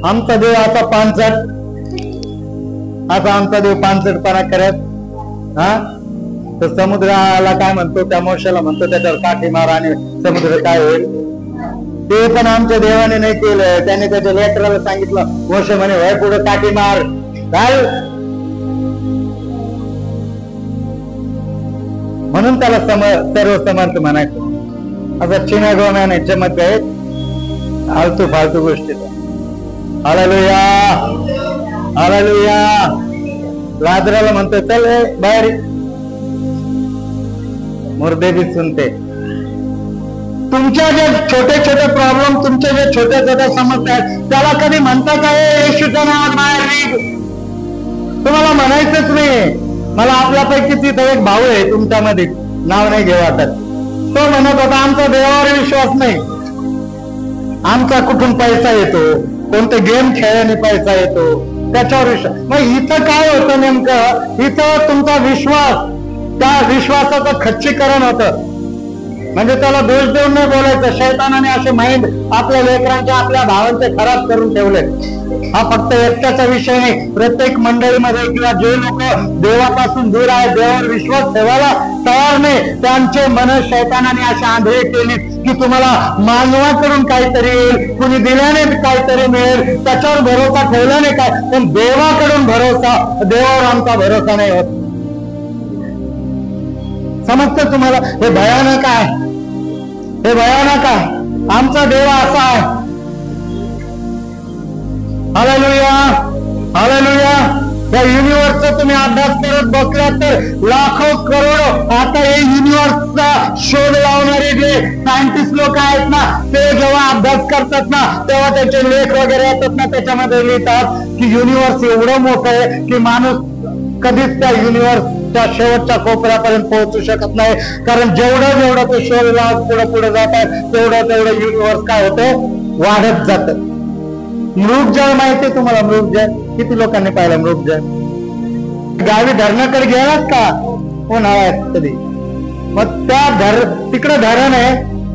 Speaker 1: आमचा देव असा पानसट, असा आमचा देव पानसटपणा करत. तर समुद्राला काय म्हणतो? त्या मोशाला म्हणतो त्याच्यावर काठी मार, आणि समुद्र काय होईल? ते पण आमच्या देवाने नाही केलं. त्याने त्याच्या लेकराला सांगितलं, मोशे म्हणे वय पुढे काठी मार, काय? म्हणून त्याला सर्व समर्थ म्हणायचं. असं चिन्ह गोम्याने चमक आहेत, आलतू फालतू गोष्टी. Hallelujah, hallelujah. लाजराला म्हणतो चल बाहेर, मुर्दे भी सुनते. तुमच्या जे छोटे छोटे प्रॉब्लेम, तुमचे जे छोट्या छोट्या समस्या आहेत, त्याला कधी म्हणता काय येशूच्या नावात बाहेर निघ? तुम्हाला म्हणायचंच नाही. मला आपल्यापैकी तिथं एक भाऊ आहे तुमच्यामध्ये, नाव नाही घेऊ वाटत, तो म्हणत होता आमचा देवावर विश्वास नाही, आमचा कुठून पैसा येतो, कोणते गेम खेळल्याने पैसा येतो, त्याच्यावर विश्वास. मग इथं काय होतं नेमकं? इथं तुमचा विश्वास, त्या विश्वासाचं खच्चीकरण होतं. म्हणजे त्याला दोष देऊन नाही बोलायचं. शैतानाने असे माइंड आपल्या लेकरांचे, आपल्या भावांचे खराब करून ठेवले. हा फक्त एकट्याचा विषय नाही, प्रत्येक मंडळीमध्ये किंवा जे लोक देवापासून दूर आहे, देवावर विश्वास ठेवायला तयार नाही, त्यांचे मन शैतानाने असे आंधळे केले की तुम्हाला मानवाकडून काहीतरी येईल, कुणी दिल्याने काहीतरी मिळेल, त्याच्यावर भरोसा ठेवल्याने काय, पण देवाकडून भरोसा, देवावर आमचा भरोसा नाही होत. समजतं तुम्हाला? हे भयानक आहे, हे भयानक आहे. आमचा देव असा आहे. Hallelujah, hallelujah. त्या युनिव्हर्सचा तुम्ही अभ्यास करत बसला तर लाखो करोडो आता हे युनिव्हर्सचा शोध लावणारे जे सायंटिस्ट लोक आहेत ना, ते जेव्हा अभ्यास करतात ना, तेव्हा त्याचे लेख वगैरे येतात ना, त्याच्यामध्ये लिहितात की युनिव्हर्स एवढं मोठं आहे की माणूस कधीच त्या युनिव्हर्सच्या शेवटच्या कोपऱ्यापर्यंत पोहोचू शकत नाही, कारण जेवढं जेवढं ते शोध लावत पुढे पुढे जात आहे तेवढं तेवढं युनिव्हर्स काय होतं, वाढत जात. मृगजळ माहितीये तुम्हाला? मृगजळ किती लोकांनी पाहिलं? मृगजळ गावी धरणाकडे गेलात का उन्हाळ्यात कधी? मग त्या तिकडे धरण आहे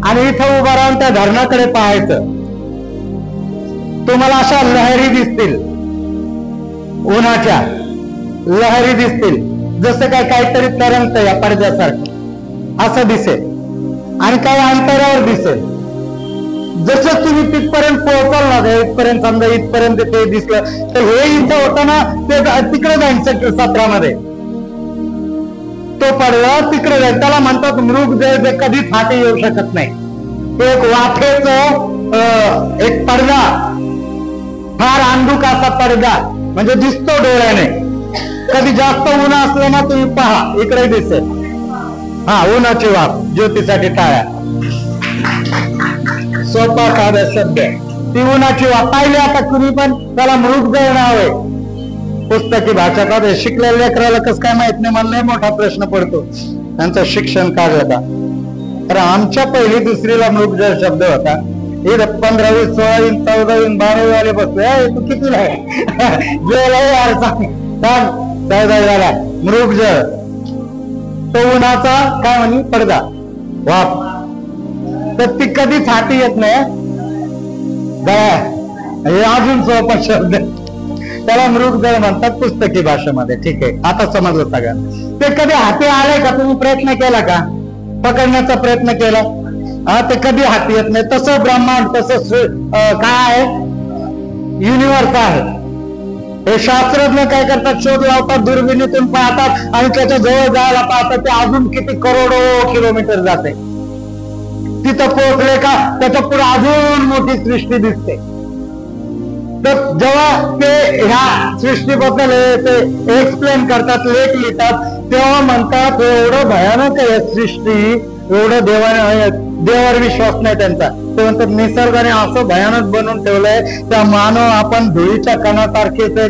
Speaker 1: आणि इथं उभा राहून त्या धरणाकडे पाहायचं. तुम्हाला अशा लहरी दिसतील, उन्हाच्या लहरी दिसतील, जसं काय काहीतरी तरंगत या पडद्यासारखं असं दिसेल आणि काही अंतरावर दिसेल. जसं तुम्ही तिथपर्यंत पोहोचाल ना, इथपर्यंत समजा इथपर्यंत ते दिसलं तर हे इथं होतं ना, ते तिकडे जाईल सेक्टर 17 मध्ये. तो पडला तिकडे जाईल, त्याला म्हणतात मृगजळ, जे कधीच हाती येऊ शकत नाही. एक वाफेच एक पडदा, फार अंधुक असा पडदा, म्हणजे दिसतो डोळ्याने. कधी जास्त ऊन असलं ना, तुम्ही पहा इकडे दिसेल. हा, उन्हाची वाफ, ज्योतीसाठी टाळ्या. सोपा साधा शब्द, ती उन्हाची वाफ पाहिली आता तुम्ही पण, त्याला मृगजळ नाव आहे. पुस्तकी भाषा का शिकलेल्या लेकराला कसं काय माहित नाही, मला लय मोठा प्रश्न पडतो त्यांचं शिक्षण काढलं का. तर आमच्या पहिली दुसरीला मृगजळ शब्द होता. हे 15वी 16वी 14वी 12वी वाले बसले, तू किती यार झाला मृगजळ, तो उन्हाचा काय म्हणे पडदा, वाफ. तर ती कधीच हाती येत नाही. हे अजून सोपा शब्द, त्याला मृगजळ म्हणतात पुस्तकी भाषेमध्ये. ठीक आहे, आता समजलं सगळं. ते कधी हाती आले का? तुम्ही प्रयत्न केला का पकडण्याचा प्रयत्न केला? ते कधी हाती येत नाही. तसं ब्रह्मांड, तसं काय आहे, युनिव्हर्स आहे. हे शास्त्रज्ञ काय करतात, शोध लावतात, दुर्बिणीतून पाहतात आणि त्याच्या जवळ जायला पाहतात. ते अजून किती करोडो किलोमीटर जाते. तिथं पोहोचले का त्याच्या पुढे अजून मोठी सृष्टी दिसते. तर जेव्हा ते ह्या सृष्टीबद्दल ते एक्सप्लेन करतात, लेख लिहितात, तेव्हा म्हणतात एवढं भयानक आहे सृष्टी, एवढं देवावर विश्वास नाही त्यांचा. ते म्हणतात निसर्गाने असं भयानक बनवून ठेवलंय, त्या मानव आपण धुळीच्या कणासारखेच आहे.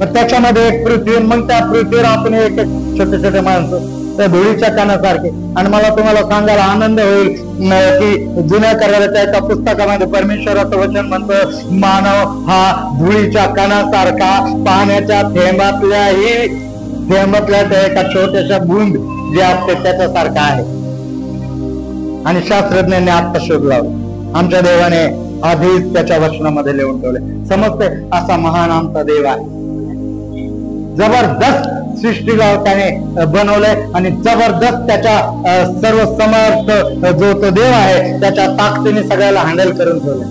Speaker 1: त्याच्यामध्ये एक पृथ्वी, मग त्या पृथ्वीवर आपण एक छोटे छोटे माणसं त्या धुळीच्या कणासारखे. आणि मला तुम्हाला सांगायला आनंद होईल की जुन्या कराराच्या एका पुस्तकामध्ये परमेश्वराचं वचन म्हणतं, मानव हा धुळीच्या कणासारखा, पाण्याच्या थेंबातल्या त्या एका छोट्याशा बूंद जे असते त्याच्यासारखा आहे. आणि शास्त्रज्ञांनी आता शोध लावला, आमच्या देवाने आधीच त्याच्या वचनामध्ये लिहून ठेवले. समजते असा महान आमचा देव आहे. जबरदस्त सृष्टीला त्याने बनवलंय आणि जबरदस्त त्याच्या सर्व समर्थ जो तो देव आहे त्याच्या ताकदीने सगळ्याला हँडल करून ठेवलंय.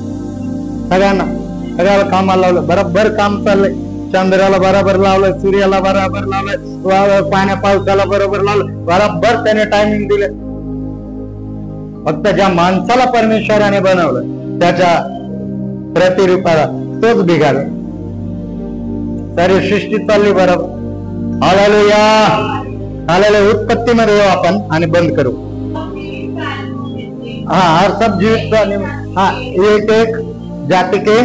Speaker 1: सगळ्याला कामाला लावलं, बरोबर काम चाललंय. चंद्राला बरोबर लावलंय, सूर्याला बरोबर लावलंय, पाण्या पावसाला बरोबर लावलं, बरोबर त्याने टायमिंग दिले. फक्त ज्या माणसाला परमेश्वराने बनवलं त्याच्या प्रतिरूपाला तोच बिघाडला. सारी सृष्टी चालली बरोबर. Hallelujah, hallelujah. उत्पत्तीमध्ये येऊ आपण आणि बंद करू. हा, हर सब जीवित प्राणी, हा, एक एक जाति के,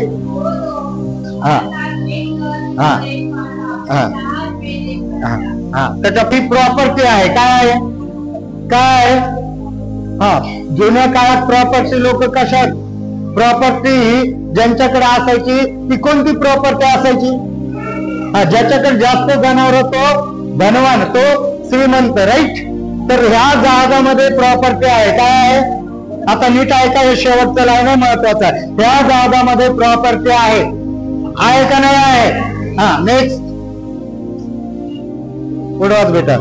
Speaker 1: हा हा हा हा, त्याच्या ती प्रॉपर्टी आहे. काय आहे? काय? हा, जुन्या काळात प्रॉपर्टी लोक कशा, प्रॉपर्टी ज्यांच्याकडे असायची ती कोणती प्रॉपर्टी असायची? ज्याच्याकडे जास्त जनावर तो धनवान, तो श्रीमंत, राईट. तर ह्या जहाजामध्ये प्रॉपर्टी आहे. काय आहे? आता नीट ऐका, हे शेवटचं लाईन आहे, महत्वाचं आहे. ह्या जहाजामध्ये प्रॉपर्टी आहे का नाही आहे? हा, नेक्स्ट पुढवाच बेटा.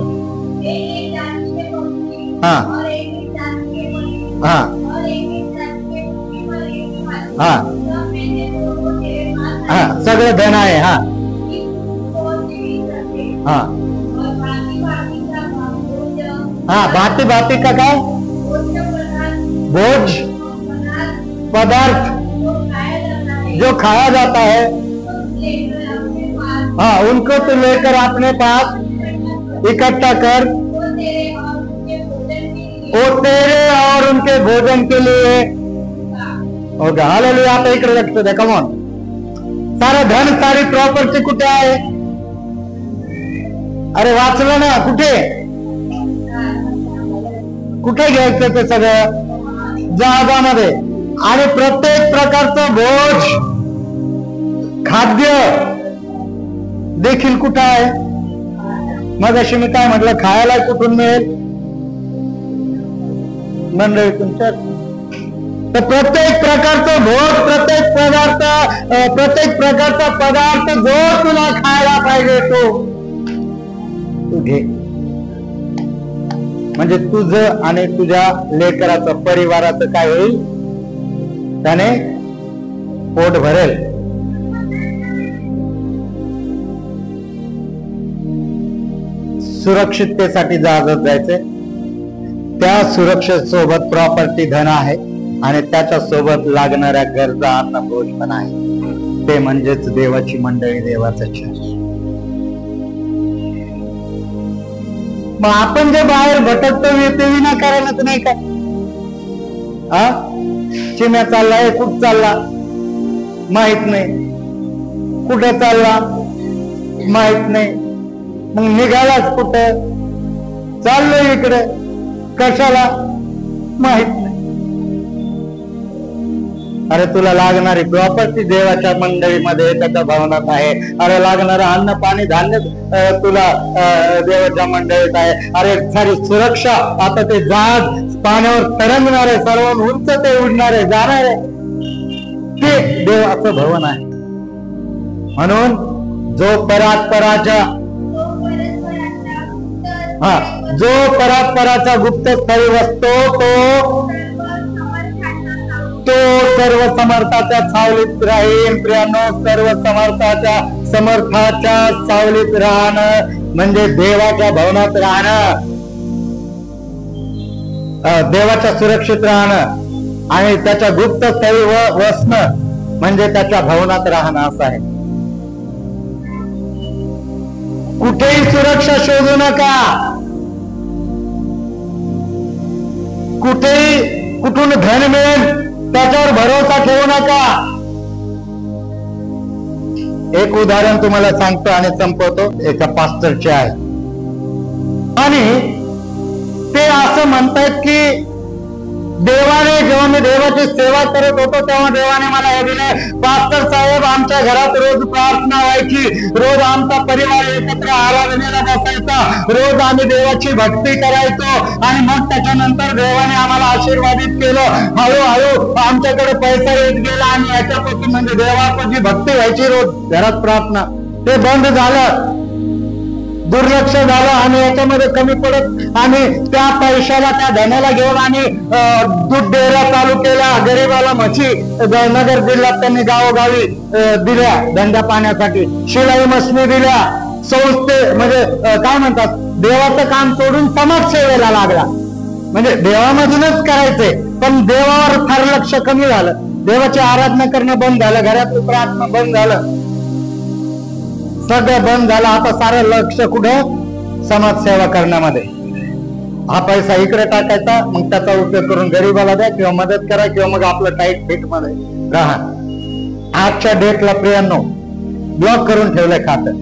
Speaker 1: हा हा हा हा, सगळं धन आहे. हा हा हाँ, भांति भांति का काय भोज पदार्थ जो खाया जाता है, हाँ, उनको तो लेकर अपने पास इकट्ठा कर, वो तेरे और उनके भोजन के लिए होगा। हालेलुया। आता इकडे लक्ष द्या, कम ऑन। सारं धन, सारी प्रॉपर्टी कुठे आहे? अरे वाचलं ना, कुठे कुठे घ्यायचं ते सगळं? जहाजामध्ये। आणि प्रत्येक प्रकारचं भोज, खाद्य देखील कुठं आहे? मग अशी मी काय म्हटलं, खायला कुठून मिळेल? मंडळी तुमच्या तर प्रत्येक प्रकारचं भोज, प्रत्येक प्रकारचा पदार्थ जो तुला खायला पाहिजे तो घे। म्हणजे तुझं आणि तुझ्या लेकराचं, परिवाराचं काय होईल? त्याने पोट भरेल। सुरक्षिततेसाठी जहाजात जायचे, त्या सुरक्षेसोबत प्रॉपर्टी, धन आहे आणि त्याच्या सोबत लागणाऱ्या गरजा, अन्न, भोज पण आहे। ते म्हणजेच देवाची मंडळी, देवाचं चर्च। मग आपण जे बाहेर भटकतो ते विनाकारणच नाही का? चिम्या चाललाय, कुठं चालला माहित नाही, कुठं चालला माहित नाही, मग निघालाच कुठं, चाललोय इकडे, कशाला माहित नाही। अरे तुला लागणारी प्रॉपर्टी देवाच्या मंडळीमध्ये, त्याच्या भवनात आहे। अरे लागणारं अन्न, पाणी, धान्य तुला देवाच्या मंडळीत आहे। अरे सारी सुरक्षा, आता ते जहाज पाण्यावर तरंगणार आहे, सर्व उंच ते उडणार आहे, जाणार आहे, ते देवाचं भवन आहे। म्हणून जो परात्पराचा गुप्त स्थळी वसतो तो सर्व समर्थाच्या सावलीत राहील। प्रियानो, सर्व समर्थाच्या सावलीत राहणं म्हणजे देवाच्या भवनात राहणं, देवाच्या सुरक्षित राहणं आणि त्याच्या गुप्त स्थळी वसणं म्हणजे त्याच्या भवनात राहणं असं आहे। कुठेही सुरक्षा शोधू नका, कुठून धन मिळेल त्याच्यावर भरोसा ठेवू नका। एक उदाहरण तुम्हाला सांगतो आणि संपवतो, एका पास्टरचे आहे आणि ते असं म्हणतात की देवाने, जेव्हा मी देवाची सेवा करत होतो तेव्हा देवाने मला हे दिलं, पास्टर साहेब आमच्या घरात रोज प्रार्थना व्हायची, रोज आमचा परिवार एकत्र आराधनेला बसायचा, रोज आम्ही देवाची भक्ती करायचो आणि मग त्याच्यानंतर देवाने आम्हाला आशीर्वादित केलं। हळूहळू आमच्याकडे पैसा येत गेला आणि याच्यापासून म्हणजे देवाची भक्ती व्हायची, रोज घरात प्रार्थना, ते बंद झालं, दुर्लक्ष झालं आणि याच्यामध्ये कमी पडत आणि त्या पैशाला, त्या धनाला घेऊन आणि दूध डेअऱ्या चालू केल्या, गरीबाला म्हशी नगर जिल्ह्यात त्यांनी गावोगावी दिल्या धंदा पाण्यासाठी, शिलाई मशनी दिल्या, संस्थे म्हणजे काय म्हणतात, देवाचं काम सोडून समाजसेवेला लागला। म्हणजे देवामधूनच करायचंय पण देवावर फार लक्ष कमी झालं, देवाची आराधना करणं बंद झालं, घरातली प्रार्थना बंद झालं, सगळं बंद झालं। आता सारं लक्ष कुठं? समाजसेवा करण्यामध्ये। हा पैसा इकडे टाकायचा, मग त्याचा उपयोग करून गरीबाला द्या किंवा मदत करा किंवा मग आपलं टाईट फिट मध्ये राहा। आजच्या डेटला प्रियांनो ब्लॉक करून ठेवलंय खातं,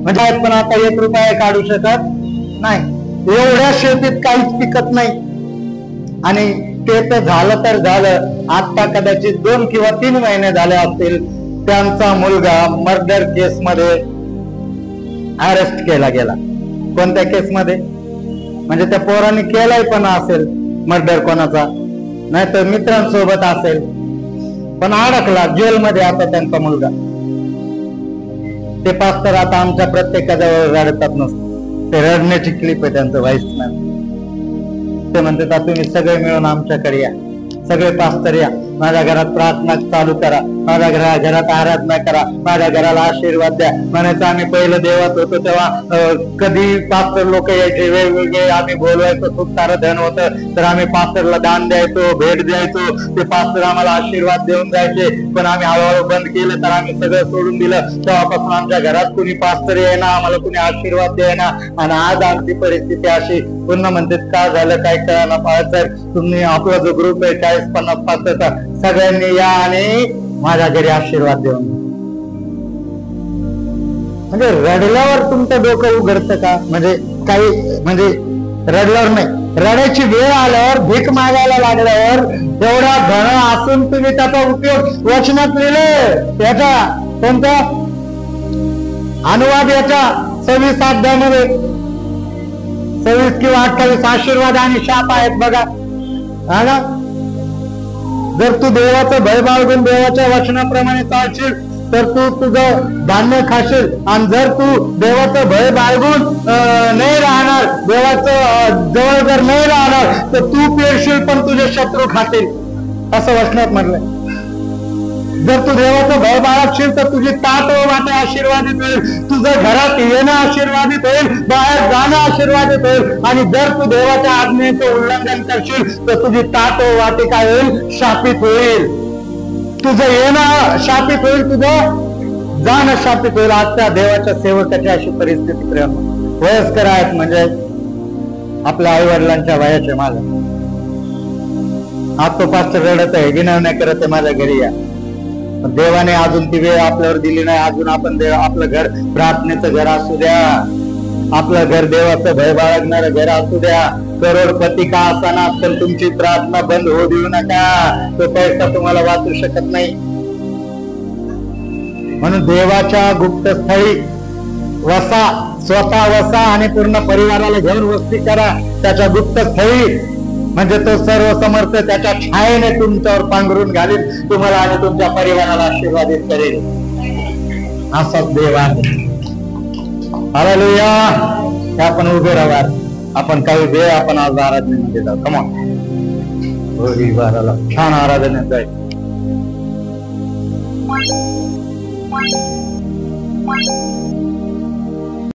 Speaker 1: म्हणजे पण आता 1 रुपया काढू शकत नाही, एवढ्या शेतीत काहीच पिकत नाही आणि ते तर झालं तर झालं। आता कदाचित 2 किंवा 3 महिने झाले असतील, त्यांचा मुलगा मर्डर केस मध्ये अरेस्ट केला गेला। कोणत्या केस मध्ये? म्हणजे त्या पोरांनी केलाय पण असेल मर्डर कोणाचा, नाहीतर मित्रांसोबत असेल, पण अडकला जेलमध्ये आता त्यांचा मुलगा। ते पास्टर आता आमच्या प्रत्येकाजवळ रडतात नसतं, ते रडण्याची क्लिप आहे त्यांचं व्हाईसमॅन। ते म्हणतात तुम्ही सगळे मिळून आमच्याकडे या, सगळे पास्टर या, माझ्या घरात प्रार्थना चालू करा, माझ्या घरात आराधना करा, माझ्या घराला आशीर्वाद द्या म्हणायचं. आम्ही पहिलं देवात होतो तेव्हा कधी पास्टर लोक यायचे वेगवेगळे, आम्ही बोलवायचो, खूप सारं धन होतं तर आम्ही पास्टरला दान द्यायचो, भेट द्यायचो, ते पास्टर आम्हाला आशीर्वाद देऊन जायचे. पण आम्ही हळूहळू बंद केलं तर आम्ही सगळं सोडून दिलं. तेव्हापासून आमच्या घरात कुणी पास्टर येईना, आम्हाला कुणी आशीर्वाद द्यायना. आणि आज आमची परिस्थिती अशी. पुन्हा म्हणते का झालं काय कळायला पाहिजे. तुम्ही आपला जो ग्रुप आहे 40-50 पास्टरचा, सगळ्यांनी या आणि माझ्या घरी आशीर्वाद देऊन. म्हणजे रडल्यावर तुमचं डोकं उघडतं का? म्हणजे काही म्हणजे रडल्यावर नाही, रडायची वेळ आल्यावर, भीक मागायला लागल्यावर, एवढा धन असून तुम्ही त्याचा उपयोग वचनात लिहिले. त्याचा कोणता अनुवाद याचा 26 अध्यायामध्ये 26 किंवा 28 आशीर्वाद आणि शाप आहेत बघा. हा ना, जर तू देवाचं भय बाळगून देवाच्या वचनाप्रमाणे चालशील तर तू तुझं धान्य खाशील. आणि जर तू देवाचं भय बाळगून नाही राहणार, देवाचं जवळ जर नाही राहणार तर तू पेरशील पण तुझे शत्रू खातील, असं वचनात म्हटलंय. जर तू देवाचं भय बाळगशील तर तुझी ताट व वाटे आशीर्वादित होईल, तुझं घरात येणं आशीर्वादित होईल, बाहेर जाणं आशीर्वादित होईल. आणि जर तू देवाच्या आज्ञेचं उल्लंघन करशील तर तुझी ताट व वाटे काय होईल? शापित होईल. तुझं येणं शापित होईल, तुझं जाणं शापित होईल. आजच्या देवाच्या सेवकाची अशी परिस्थिती प्रेम. वयस्कर आहेत म्हणजे आपल्या आई वडिलांच्या वयाचे मागे. आज तो पास्टर रडत आहे, विनवण्या करत आहे, माझ्या घरी या. देवाने अजून ती वेळ आपल्यावर दिली नाही. अजून आपण आपलं घर प्रार्थनेचं घर असू द्या, आपलं घर देवाचं भय बाळगणारं घर असू द्या, करोडपती का असताना पण तुमची प्रार्थना बंद होऊ देऊ नका. तो पैसा तुम्हाला वाचू शकत नाही. म्हणून देवाच्या गुप्तस्थळी वसा, स्वतः वसा आणि पूर्ण परिवाराला घेऊन वस्ती करा त्याच्या गुप्तस्थळी. म्हणजे तो सर्व समर्थ त्याच्या छायेने तुमच्यावर पांघरून घालील, तुम्हाला आणि तुमच्या परिवाराला आशीर्वादित करेल. असाच देव आहे. हालेलुया. आपण उभे राहा. आपण काही वेळ आपण आज आराधनेमध्ये जाऊ. कमॉन, छान आराधनेत जाईल.